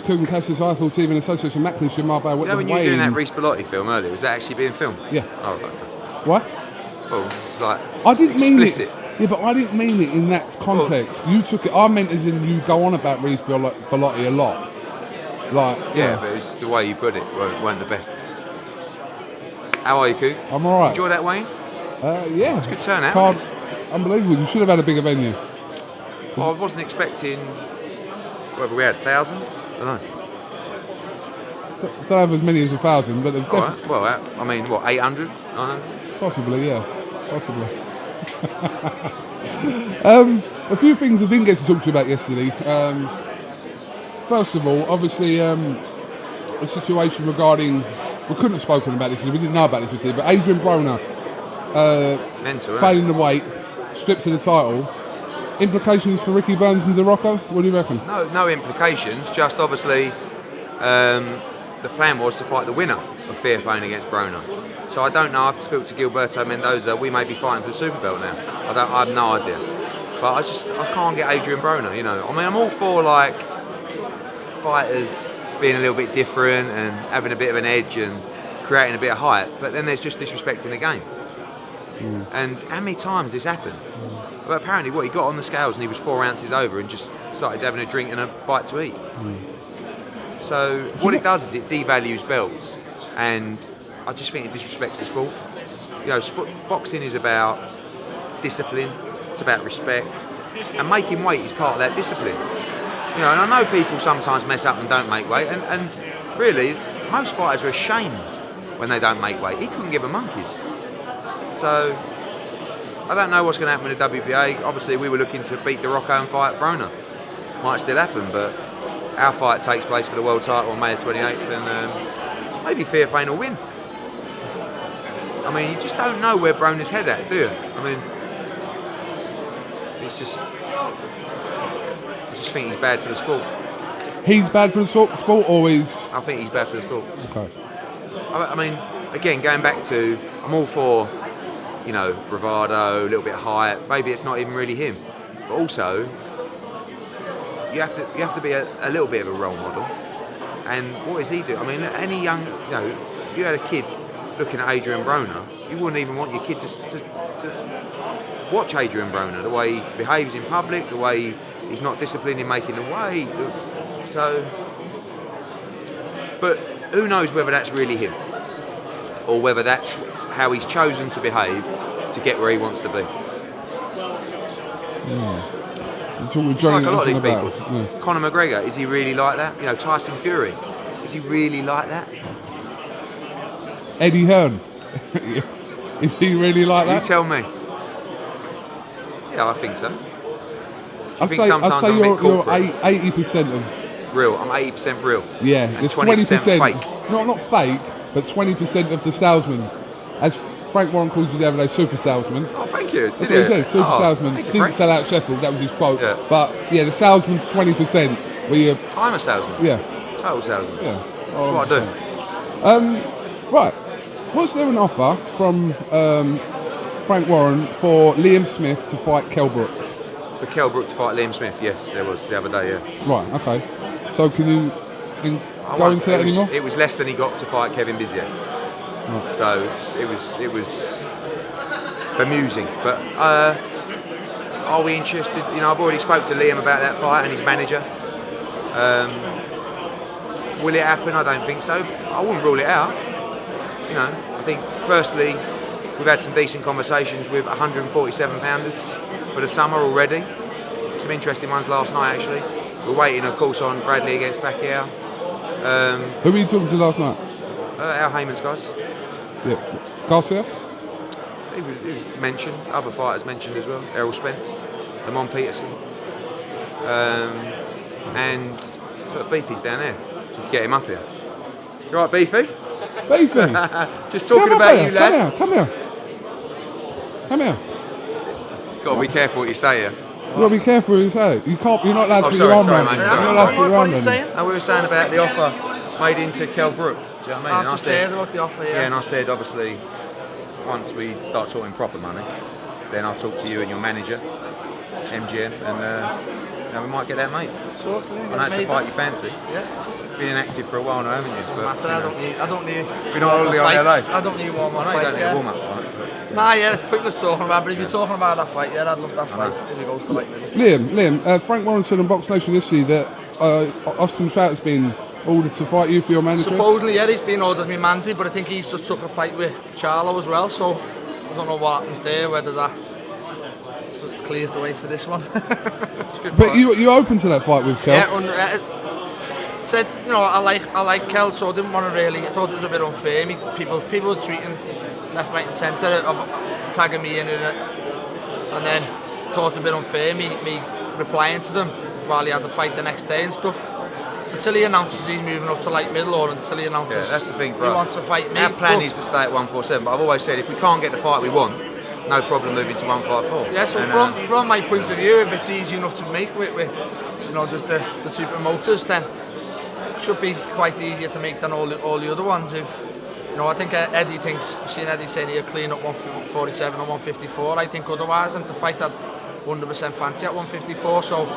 KUGAN, CASSIUS, Eiffel TV in association with Matchroom, Marbella. You know when you were doing that Reece Bellotti film earlier, was that actually being filmed? Yeah. Oh, right. What? Well, it's like I didn't explicit. mean it. Yeah, but I didn't mean it in that context. You took it. I meant as in you go on about Reece Bellotti a lot. Like, yeah, but it's the way you put it weren't the best. How are you, Coog? I'm all right. Enjoy that, Wayne? Yeah. It's a good turnout. Unbelievable. You should have had a bigger venue. Well, I wasn't expecting. Whether we had 1,000, I don't know. Don't have as many as 1,000, but there's right. Well, I mean, what, 800? Possibly, yeah. Possibly. A few things I didn't get to talk to you about yesterday. First of all, obviously, a situation regarding, we couldn't have spoken about this, we didn't know about this yesterday, but Adrien Broner failing the weight, stripped of the title. Implications for Ricky Burns and DeRocco? What do you reckon? No implications, just obviously the plan was to fight the winner of Fair Play against Broner. So I don't know, I've spoke to Gilberto Mendoza, we may be fighting for the Super Belt now. I have no idea. But I can't get Adrien Broner, you know. I mean, I'm all for like fighters being a little bit different and having a bit of an edge and creating a bit of hype, but then there's just disrespecting the game. And how many times this happened? But apparently he got on the scales and he was 4 ounces over and just started having a drink and a bite to eat. So what it does is it devalues belts, and I just think it disrespects the sport. You know, boxing is about discipline, it's about respect, and making weight is part of that discipline. You know, and I know people sometimes mess up and don't make weight, and really, most fighters are ashamed when they don't make weight. He couldn't give a monkey's. So I don't know what's going to happen with the WBA. Obviously, we were looking to beat DeRocco and fight Broner. Might still happen, but our fight takes place for the world title on May 28th, and maybe Fair Play will win. I mean, you just don't know where Broner's head at, do you? I mean, it's just, I just think he's bad for the sport. He's bad for the sport, or he's? I think he's bad for the sport. Okay. I mean, again, going back to, I'm all for, you know, bravado, a little bit of hype. Maybe it's not even really him, but also you have to be a little bit of a role model. And what does he do? I mean, any young, you know, you had a kid looking at Adrien Broner, you wouldn't even want your kid to watch Adrien Broner, the way he behaves in public, the way he's not disciplined in making the weight. So, but who knows whether that's really him, or whether that's how he's chosen to behave to get where he wants to be. It's like a lot of these people. Yeah. Conor McGregor, is he really like that? You know, Tyson Fury, is he really like that? Eddie Hearn, is he really like that? You tell me. Yeah, I think so. I think sometimes I'd say I'm a bit corporate. You're 80% of real. I'm 80% real. Yeah, and 20% fake. Not fake, but 20% of the salesman. As Frank Warren calls you the other day, super salesman. Oh, thank you. That's what he said, super salesman. Didn't sell out Sheffield, that was his quote. Yeah. But yeah, the salesman 20%. I'm a salesman. Yeah. Total salesman. Yeah. That's what I do. Right. Was there an offer from Frank Warren for Liam Smith to fight Kell Brook? For Kell Brook to fight Liam Smith, yes, there was the other day, yeah. Right, okay. So can you go into that anymore? It was less than he got to fight Kevin Bizier. Right. So it was bemusing. But are we interested? You know, I've already spoke to Liam about that fight and his manager. Will it happen? I don't think so. I wouldn't rule it out. You know, I think firstly, we've had some decent conversations with 147 pounders for the summer already. Some interesting ones last night actually. We're waiting, of course, on Bradley against Pacquiao. Who were you talking to last night? Al Heyman's guys. Yeah. Garcia? He was mentioned. Other fighters mentioned as well. Errol Spence, Lamont Peterson, and look, Beefy's down there. So you can get him up here. You right, Beefy? Beefy. Just talking about you, lad. Come here. Got to be careful what you say here. You've got to be careful what you say. You're not allowed to put your arm around him. What are you saying? We were saying about the offer made into Kell Brook. Do you know what I mean? I've just heard about the offer, yeah, and I said, obviously, once we start talking proper money, then I'll talk to you and your manager, MGM, and we might get that made. Talk to him. I know it's a fight you fancy. Yeah. Been inactive for a while now, haven't you? Doesn't matter. I don't need. You're not only on LA. I don't need one more I know fight. you don't need a warm-up fight. Nah, yeah, it's pointless talking about. But if you're talking about that fight, yeah, I'd love that fight if it goes to like this. Liam, Frank Warrenson and BoxNation yesterday that Austin Trout's been ordered to fight you for your manager. Supposedly, yeah, he's been ordered as my manager, but I think he's just took a fight with Charlo as well. So I don't know what happens there. Whether that just clears the way for this one. But you open to that fight with Kell? Yeah, said, you know, I like Kell, so I didn't want to really. I thought it was a bit unfair. People were treating left, right, and centre, tagging me in it, and then thought it was a bit unfair. Me replying to them while he had the fight the next day and stuff. Until he announces he's moving up to light middle, or until he announces that's the thing for he us. wants to fight me. Our plan is to stay at 147, but I've always said if we can't get the fight we want, no problem moving to 154. Yeah, so from my point of view, if it's easy enough to make with you know the two promoters, then it should be quite easier to make than all the other ones. If you know, I think Eddie thinks, I've seen Eddie saying he'll clean up 147 and 154. I think otherwise, and to fight at 100% fancy at 154. So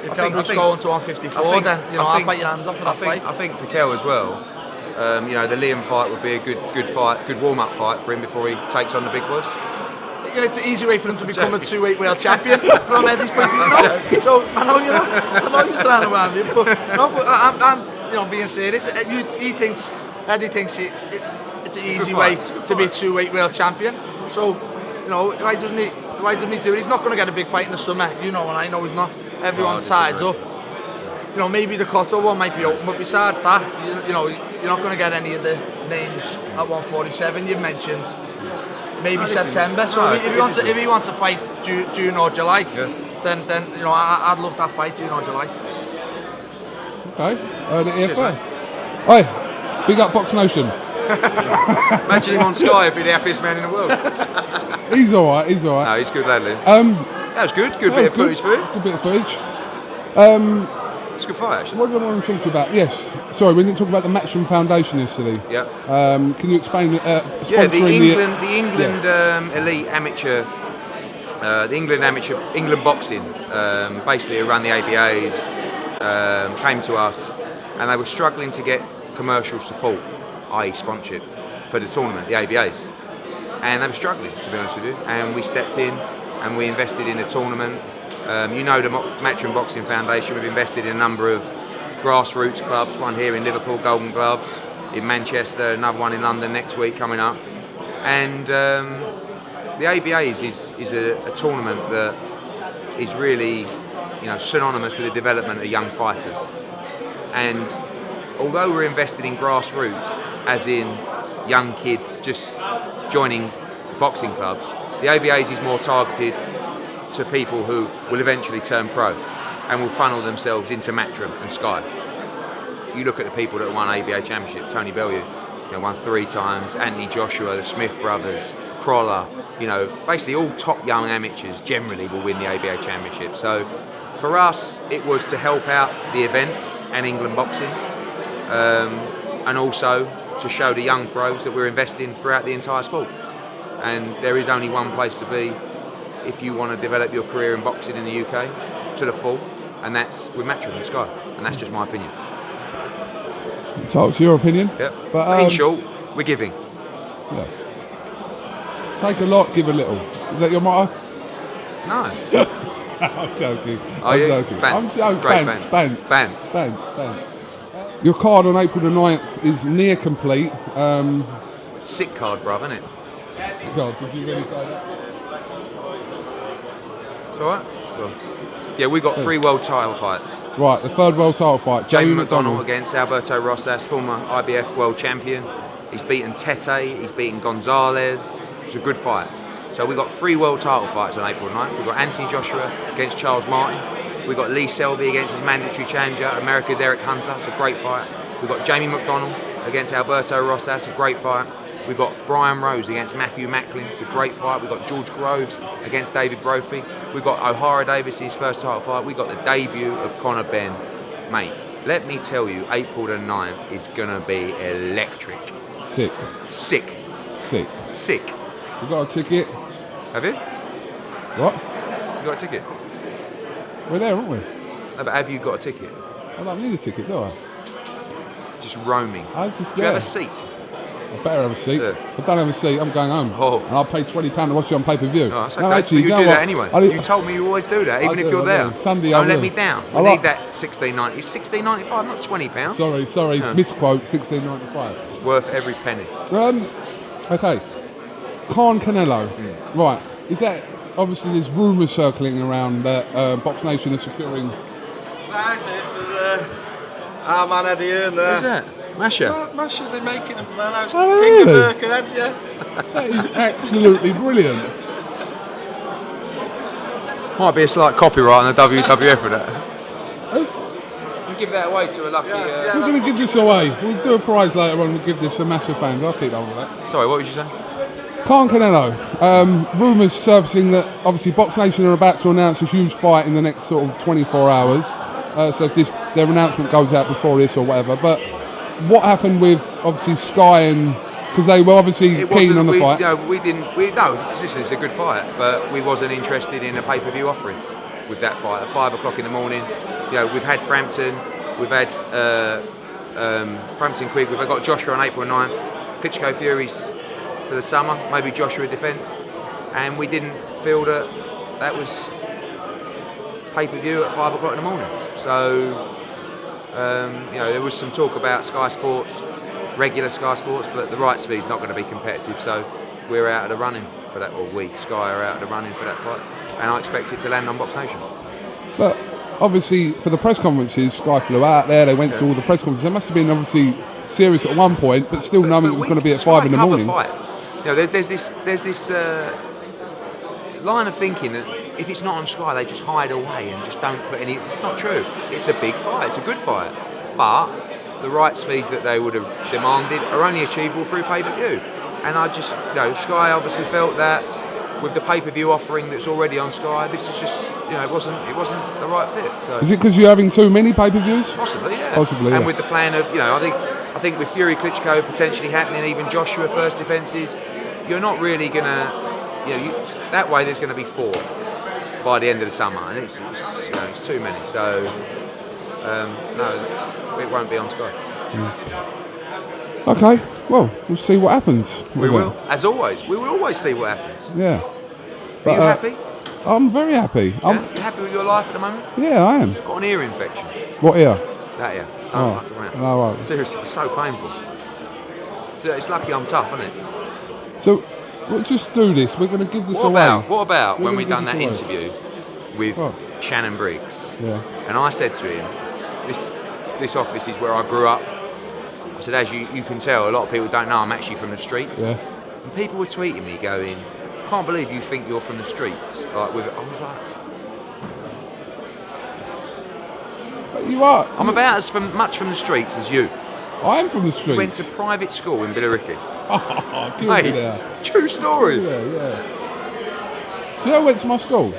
if Kell's going to 154, then you know I'll bite your hands off for that fight. I think for Kell as well, you know, the Liam fight would be a good fight, good warm-up fight for him before he takes on the big boys. You know, it's an easy way for him to become a 2-weight world champion from Eddie's point of view. No, so I know you're trying to warm me, but I'm you know being serious. Eddie thinks it's an easy way to be a 2-weight world champion. So you know why doesn't he do it? He's not going to get a big fight in the summer, you know, and I know he's not. Everyone's tied up. You know, maybe the Cotto one might be open, but besides that, you know, you're not going to get any of the names at 147 you've mentioned. Maybe September. So if he wants to fight June or July, then you know I'd love that fight June or July. Okay, heard it here first. Oi, big up BoxNation. Imagine him on Sky, he'd be the happiest man in the world. He's all right. No, he's good, lad, Liam. That was good. Good bit of footage for him. Good bit of footage. It's a good fight, actually. What do I want to talk about? Yes. Sorry, we didn't talk about the Matchroom Foundation yesterday. Yeah. Can you explain? Yeah, the England elite amateur, England boxing, basically who run the ABAs, came to us, and they were struggling to get commercial support, i.e. sponsorship, for the tournament, the ABAs, and they were struggling, to be honest with you. And we stepped in, and we invested in the tournament. You know the Matchroom Boxing Foundation. We've invested in a number of grassroots clubs, one here in Liverpool, Golden Gloves, in Manchester, another one in London next week coming up. And the ABAs is a tournament that is really, you know, synonymous with the development of young fighters. And although we're invested in grassroots, as in young kids just joining boxing clubs, the ABAs is more targeted to people who will eventually turn pro and will funnel themselves into Matchroom and Sky. You look at the people that won ABA championships, Tony Bellew, you know, won 3 times, Anthony Joshua, the Smith brothers, Crawler, you know, basically all top young amateurs generally will win the ABA championship. So for us, it was to help out the event and England boxing, and also to show the young pros that we're investing throughout the entire sport. And there is only one place to be if you want to develop your career in boxing in the UK to the full, and that's with Matchroom and Sky, and that's just my opinion. So it's your opinion? Yep. But in short, we're giving. Yeah. Take a lot, give a little. Is that your motto? No. I'm joking. Are you? Bants. Great bants. Bants. Your card on April the 9th is near complete. Sick card, bruv, isn't it? God, did you really say that? It's alright. Well, yeah, we got 3 world title fights. Right, the 3rd world title fight. Jamie McDonnell against Alberto Rosas, former IBF world champion. He's beaten Tete, he's beaten Gonzalez. It's a good fight. So we got 3 world title fights on April 9th. We've got Anthony Joshua against Charles Martin. We've got Lee Selby against his mandatory challenger, America's Eric Hunter. It's a great fight. We've got Jamie McDonnell against Alberto Rosas. A great fight. We've got Brian Rose against Matthew Macklin. It's a great fight. We've got George Groves against David Brophy. We've got O'Hara Davis' first title fight. We've got the debut of Conor Benn. Mate, let me tell you, April the 9th is going to be electric. Sick. You got a ticket? Have you? What? You got a ticket? We're there, aren't we? No, but have you got a ticket? I don't need a ticket, do I? Just roaming. I'm just Do you have there. a seat? I better have a seat. Yeah. If I don't have a seat, I'm going home. Oh. And I'll pay £20 to watch it on pay-per-view. Oh, that's okay. No, actually, but you know do what? that anyway. I- You told me you always do that, even I if do, you're I there. do. Sunday, Don't I let will. me down. I We like- need that £16.90. It's £16.95, not £20. Sorry, Yeah. misquote, £16.95. Worth every penny. Okay, Khan-CANELO. Right, is that, obviously there's rumours circling around that BoxNation is securing... Nice for our man Eddie Hearn there. Who's that? Masha? Masha, they're making him man. I was Oh, King really? of Birkenhead, yeah. That is absolutely brilliant. Might be a slight copyright on the WWF for that. Oh, We'll give that away to a lucky... we're going to give this away. We'll do a prize later on. We'll give this to Masha fans. I'll keep on with that. Sorry, what was you saying? Khan-CANELO. Rumours surfacing that obviously BoxNation are about to announce a huge fight in the next sort of 24 hours. So if their announcement goes out before this or whatever. But what happened with obviously Sky and... Because they were obviously keen on the fight. No, it's a good fight, but we wasn't interested in a pay-per-view offering with that fight at 5 o'clock in the morning. You know, we've had Frampton, we've had Frampton Quigg, we've got Joshua on April 9th, Klitschko Furies for the summer, maybe Joshua defence, and we didn't feel that that was pay-per-view at 5 o'clock in the morning. So, you know, there was some talk about Sky Sports, regular Sky Sports, but the rights fee's not going to be competitive, so we're out of the running for that, or Sky are out of the running for that fight, and I expect it to land on BoxNation. But obviously for the press conferences, Sky flew out there, they went to all the press conferences. They must have been obviously serious at one point, but still knowing it was going to be at 5 in the morning. Fights. You know, there's this line of thinking that if it's not on Sky, they just hide away and just don't put any. It's not true. It's a big fight. It's a good fight, but the rights fees that they would have demanded are only achievable through pay-per-view. And I just, you know, Sky obviously felt that with the pay-per-view offering that's already on Sky, this is just, you know, it wasn't the right fit. So Is it because you're having too many pay-per-views? possibly, yeah. Possibly, And yeah. with the plan of, you know, I think with Fury Klitschko potentially happening, even Joshua first defences, you're not really gonna, you know, that way there's going to be 4 by the end of the summer, and it's you know, it's too many. So no, it won't be on Sky. Okay, well, we'll see what happens. We will, as always. We will always see what happens. Yeah. Are But, you happy? I'm very happy. Yeah? You happy with your life at the moment? Yeah, I am. Got an ear infection. What ear? That ear. Don't Oh, muck around. no, right. Seriously, it's so painful. It's lucky I'm tough, isn't it? So, we'll just do this. We're going to give this What away. about We're when gonna we give done this that away. interview with What? Shannon Briggs? Yeah. And I said to him, this office is where I grew up. I said, as you can tell, a lot of people don't know I'm actually from the streets. Yeah. And people were tweeting me going, can't believe you think you're from the streets. Like, I was like, But you are. I'm about as much from the streets as you. I am from the streets. Went to private school in Billericay. Oh, give Mate, me there. true story. Yeah, yeah. So I went to my school.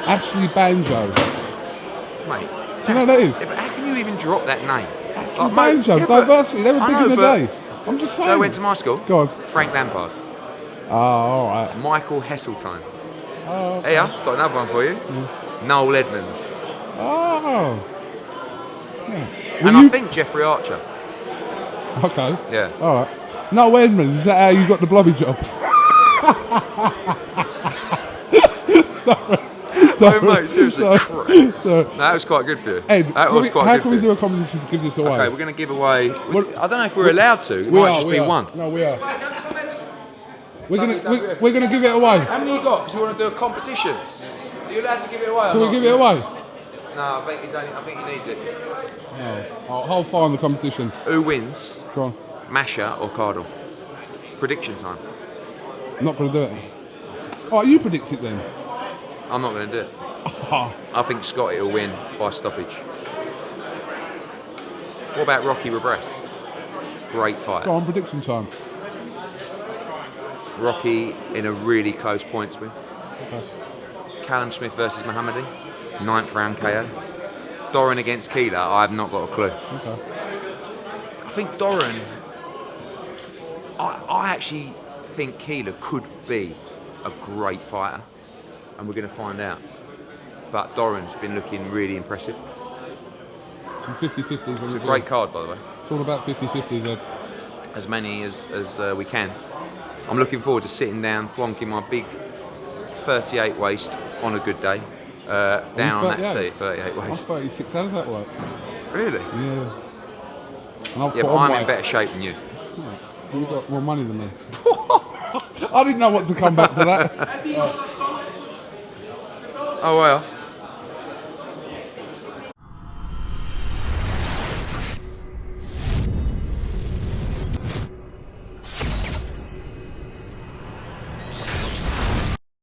Ashley Banjo. Mate, Do you know what that is? yeah, but how can you even drop that name? Ashley Like, Banjo, yeah, but- diversity. They were I big know, in the but- day. I'm just saying. So I went to my school. Go on. Frank Lampard. Oh, all right. Michael Heseltine. Oh, Hey, got another one for you. Noel Edmonds. oh. Yeah. And Were I you- think Jeffrey Archer. Okay. Yeah. All right. No, Edmonds, is that how you got the blobby job? No, mate, seriously. Sorry. Crap. Sorry. That was quite good for you. Ed, That was quite how good can for we you. do a competition to give this away? Okay, we're going to give away. What- I don't know if we're allowed to. It We might are, just we be are. one. No, we are. We're gonna give it away. How many you got? Do you want to do a competition? Are you allowed to give it away? Can we give it away? No, I think he needs it. No. I'll find the competition. Who wins? Go on. Masha or Cardle? Prediction time. I'm not gonna do it. Oh, you predict it then. I'm not going to do it. Oh, I think Scotty will win by stoppage. What about Rocky Rebress? Great fight. go on, prediction time. Rocky in a really close points win. Okay. Callum Smith versus Muhammadi, 9th round KO. Doran against Keeler, I have not got a clue. Okay. I think Doran, I actually think Keeler could be a great fighter, and we're going to find out. but Doran's been looking really impressive. Some 50-50s. It's a great card, by the way. It's all about 50-50s, Ed. As many as we can. I'm looking forward to sitting down, plonking my big 38 waist on a good day down on that seat. 38 I'm waist. 36. How does that work? Really? Yeah. And I've Yeah, put but on I'm weight. in better shape than you. You've got more money than me. I didn't know what to come back to that. Oh well.